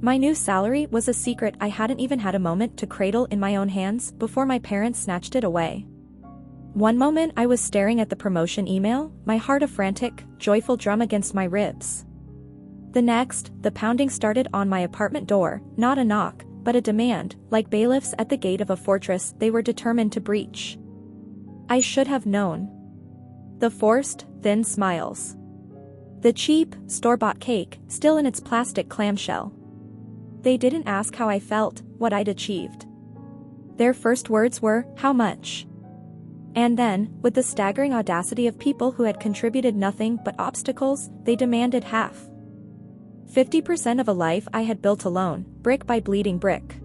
My new salary was a secret I hadn't even had a moment to cradle in my own hands before my parents snatched it away. One moment I was staring at the promotion email, my heart a frantic, joyful drum against my ribs. The next, the pounding started on my apartment door, not a knock, but a demand, like bailiffs at the gate of a fortress they were determined to breach. I should have known. The forced, thin smiles. The cheap, store-bought cake, still in its plastic clamshell. They didn't ask how I felt, what I'd achieved. Their first words were, "How much?" And then, with the staggering audacity of people who had contributed nothing but obstacles, they demanded half. 50% of a life I had built alone, brick by bleeding brick.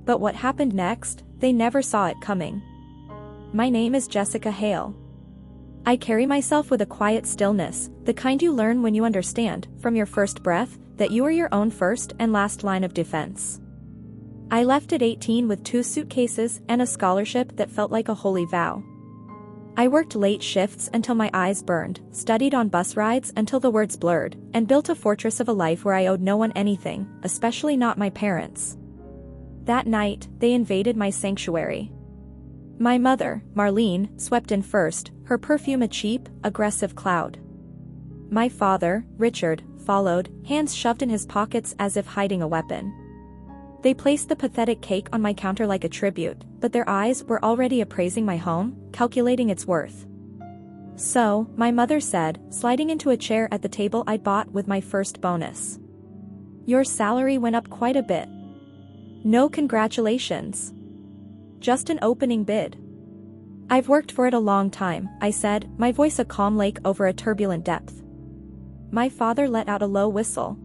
But what happened next, they never saw it coming. My name is Jessica Hale. I carry myself with a quiet stillness, the kind you learn when you understand, from your first breath, that you are your own first and last line of defense. I left at 18 with 2 suitcases and a scholarship that felt like a holy vow. I worked late shifts until my eyes burned, studied on bus rides until the words blurred, and built a fortress of a life where I owed no one anything, especially not my parents. That night, they invaded my sanctuary. My mother, Marlene, swept in first, her perfume a cheap, aggressive cloud. My father, Richard, followed, hands shoved in his pockets as if hiding a weapon. They placed the pathetic cake on my counter like a tribute, but their eyes were already appraising my home, calculating its worth. So, my mother said, sliding into a chair at the table I'd bought with my first bonus. "Your salary went up quite a bit." "No congratulations. Just an opening bid." "I've worked for it a long time," I said, my voice a calm lake over a turbulent depth. My father let out a low whistle.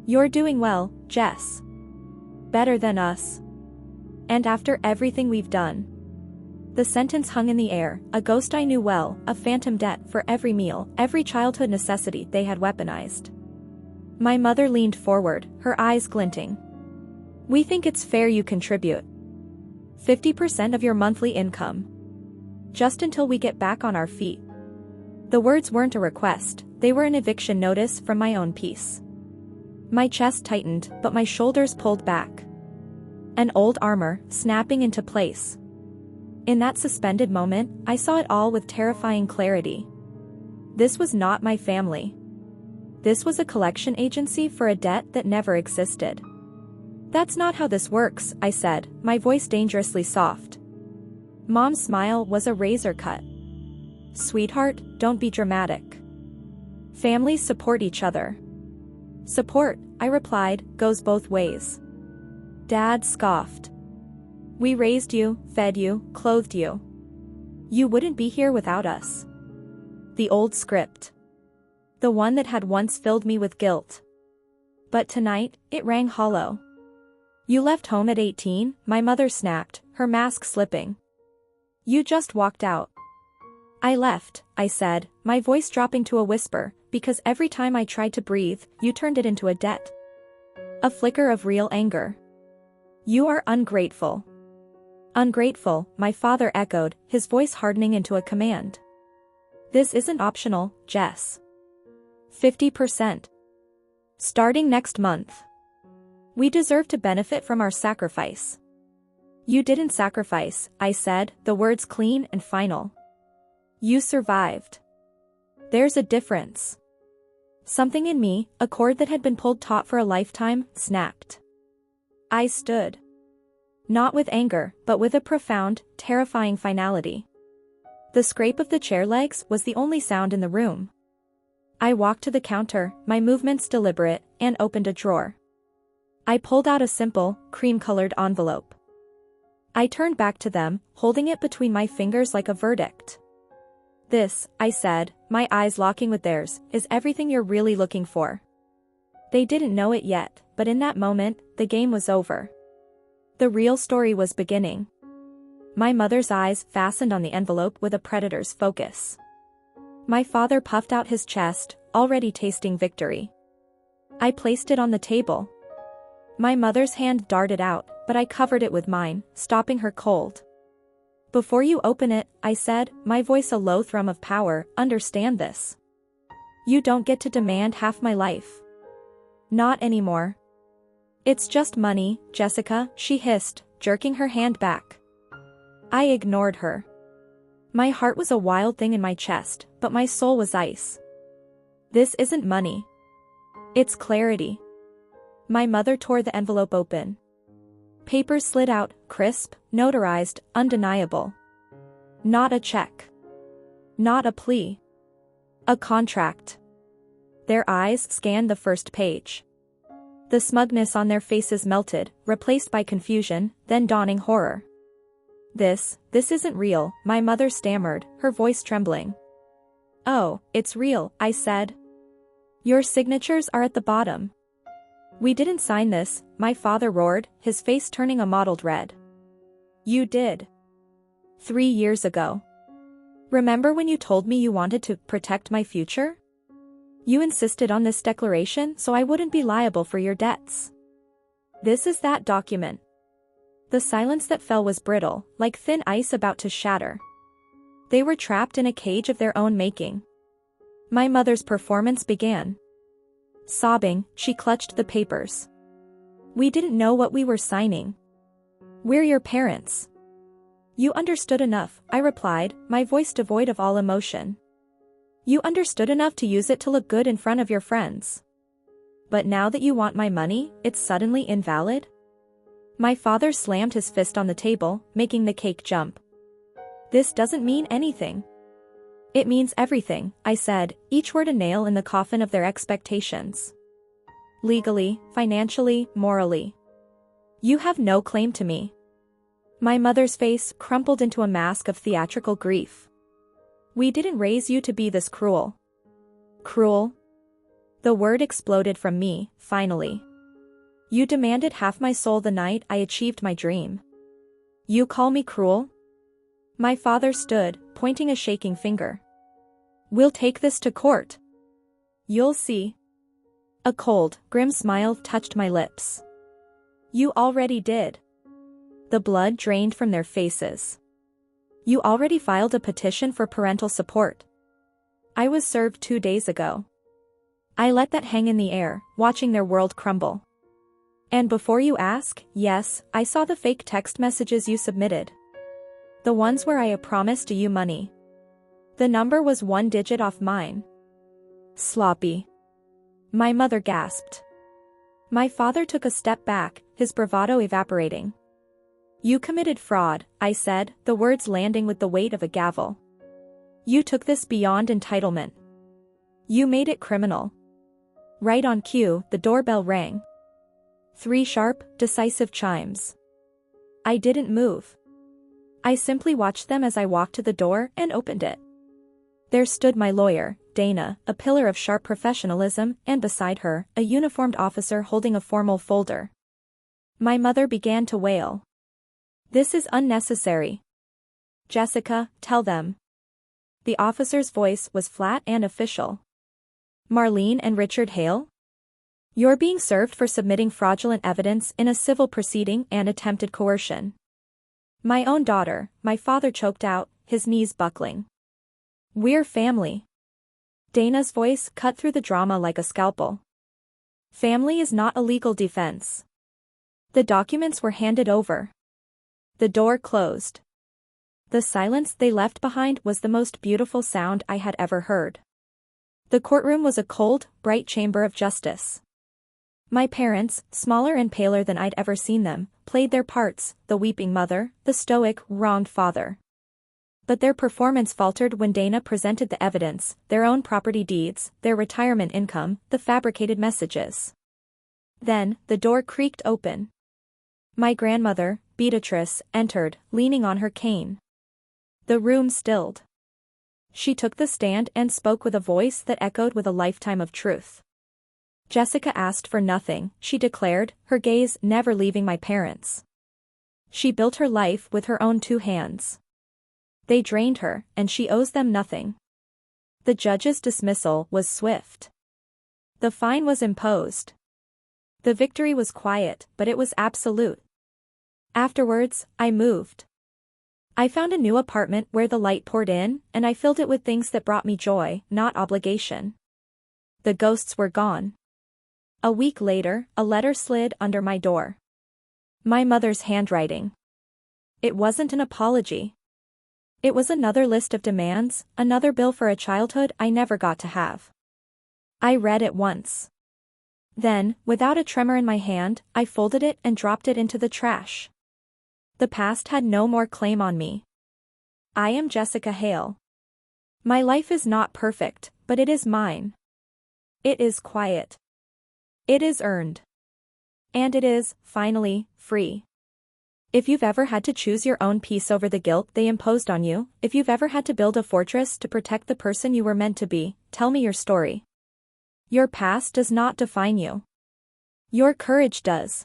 "You're doing well, Jess. Better than us. And after everything we've done." The sentence hung in the air, a ghost I knew well, a phantom debt for every meal, every childhood necessity they had weaponized. My mother leaned forward, her eyes glinting. "We think it's fair you contribute. 50% of your monthly income. Just until we get back on our feet." The words weren't a request, they were an eviction notice from my own peace. My chest tightened, but my shoulders pulled back. An old armor, snapping into place. In that suspended moment, I saw it all with terrifying clarity. This was not my family. This was a collection agency for a debt that never existed. "That's not how this works," I said, my voice dangerously soft. Mom's smile was a razor cut. "Sweetheart, don't be dramatic. Families support each other." "Support," I replied, "goes both ways." Dad scoffed. "We raised you, fed you, clothed you. You wouldn't be here without us." The old script. The one that had once filled me with guilt. But tonight, it rang hollow. "You left home at 18, my mother snapped, her mask slipping. "You just walked out." "I left," I said, my voice dropping to a whisper, "because every time I tried to breathe, you turned it into a debt." A flicker of real anger. "You are ungrateful." "Ungrateful," my father echoed, his voice hardening into a command. "This isn't optional, Jess. 50%. Starting next month. We deserve to benefit from our sacrifice." "You didn't sacrifice," I said, the words clean and final. "You survived. There's a difference." Something in me, a cord that had been pulled taut for a lifetime, snapped. I stood. Not with anger, but with a profound, terrifying finality. The scrape of the chair legs was the only sound in the room. I walked to the counter, my movements deliberate, and opened a drawer. I pulled out a simple, cream-colored envelope. I turned back to them, holding it between my fingers like a verdict. "This," I said, my eyes locking with theirs, "is everything you're really looking for." They didn't know it yet, but in that moment, the game was over. The real story was beginning. My mother's eyes fastened on the envelope with a predator's focus. My father puffed out his chest, already tasting victory. I placed it on the table. My mother's hand darted out, but I covered it with mine, stopping her cold. "Before you open it," I said, my voice a low thrum of power, "understand this. You don't get to demand half my life. Not anymore. It's just money, Jessica, she hissed, jerking her hand back. I ignored her. My heart was a wild thing in my chest, but my soul was ice. This isn't money. It's clarity. My mother tore the envelope open. Papers slid out, crisp, notarized, undeniable. Not a check. Not a plea. A contract. Their eyes scanned the first page. The smugness on their faces melted, replaced by confusion, then dawning horror. This isn't real, my mother stammered, her voice trembling. Oh, it's real, I said. Your signatures are at the bottom. We didn't sign this, my father roared, his face turning a mottled red. You did. 3 years ago. Remember when you told me you wanted to protect my future? You insisted on this declaration so I wouldn't be liable for your debts. This is that document. The silence that fell was brittle, like thin ice about to shatter. They were trapped in a cage of their own making. My mother's performance began. Sobbing, she clutched the papers. We didn't know what we were signing. We're your parents. You understood enough, I replied, my voice devoid of all emotion. You understood enough to use it to look good in front of your friends. But now that you want my money, it's suddenly invalid? My father slammed his fist on the table, making the cake jump. This doesn't mean anything. It means everything, I said, each word a nail in the coffin of their expectations. Legally, financially, morally. You have no claim to me. My mother's face crumpled into a mask of theatrical grief. We didn't raise you to be this cruel. Cruel? The word exploded from me, finally. You demanded half my soul the night I achieved my dream. You call me cruel? My father stood, pointing a shaking finger. We'll take this to court. You'll see. A cold, grim smile touched my lips. You already did. The blood drained from their faces. You already filed a petition for parental support. I was served 2 days ago. I let that hang in the air, watching their world crumble. And before you ask, yes, I saw the fake text messages you submitted. The ones where I promised you money. The number was 1 digit off mine. Sloppy. My mother gasped. My father took a step back, his bravado evaporating. You committed fraud, I said, the words landing with the weight of a gavel. You took this beyond entitlement. You made it criminal. Right on cue, the doorbell rang. 3 sharp, decisive chimes. I didn't move. I simply watched them as I walked to the door and opened it. There stood my lawyer, Dana, a pillar of sharp professionalism, and beside her, a uniformed officer holding a formal folder. My mother began to wail. This is unnecessary. Jessica, tell them. The officer's voice was flat and official. Marlene and Richard Hale? You're being served for submitting fraudulent evidence in a civil proceeding and attempted coercion. My own daughter, my father choked out, his knees buckling. We're family. Dana's voice cut through the drama like a scalpel. Family is not a legal defense. The documents were handed over. The door closed. The silence they left behind was the most beautiful sound I had ever heard. The courtroom was a cold, bright chamber of justice. My parents, smaller and paler than I'd ever seen them, played their parts, the weeping mother, the stoic, wronged father. But their performance faltered when Dana presented the evidence, their own property deeds, their retirement income, the fabricated messages. Then, the door creaked open. My grandmother, Beatrice, entered, leaning on her cane. The room stilled. She took the stand and spoke with a voice that echoed with a lifetime of truth. Jessica asked for nothing, she declared, her gaze never leaving my parents. She built her life with her own 2 hands. They drained her, and she owes them nothing. The judge's dismissal was swift. The fine was imposed. The victory was quiet, but it was absolute. Afterwards, I moved. I found a new apartment where the light poured in, and I filled it with things that brought me joy, not obligation. The ghosts were gone. A week later, a letter slid under my door. My mother's handwriting. It wasn't an apology. It was another list of demands, another bill for a childhood I never got to have. I read it once. Then, without a tremor in my hand, I folded it and dropped it into the trash. The past had no more claim on me. I am Jessica Hale. My life is not perfect, but it is mine. It is quiet. It is earned. And it is, finally, free. If you've ever had to choose your own peace over the guilt they imposed on you, if you've ever had to build a fortress to protect the person you were meant to be, tell me your story. Your past does not define you. Your courage does.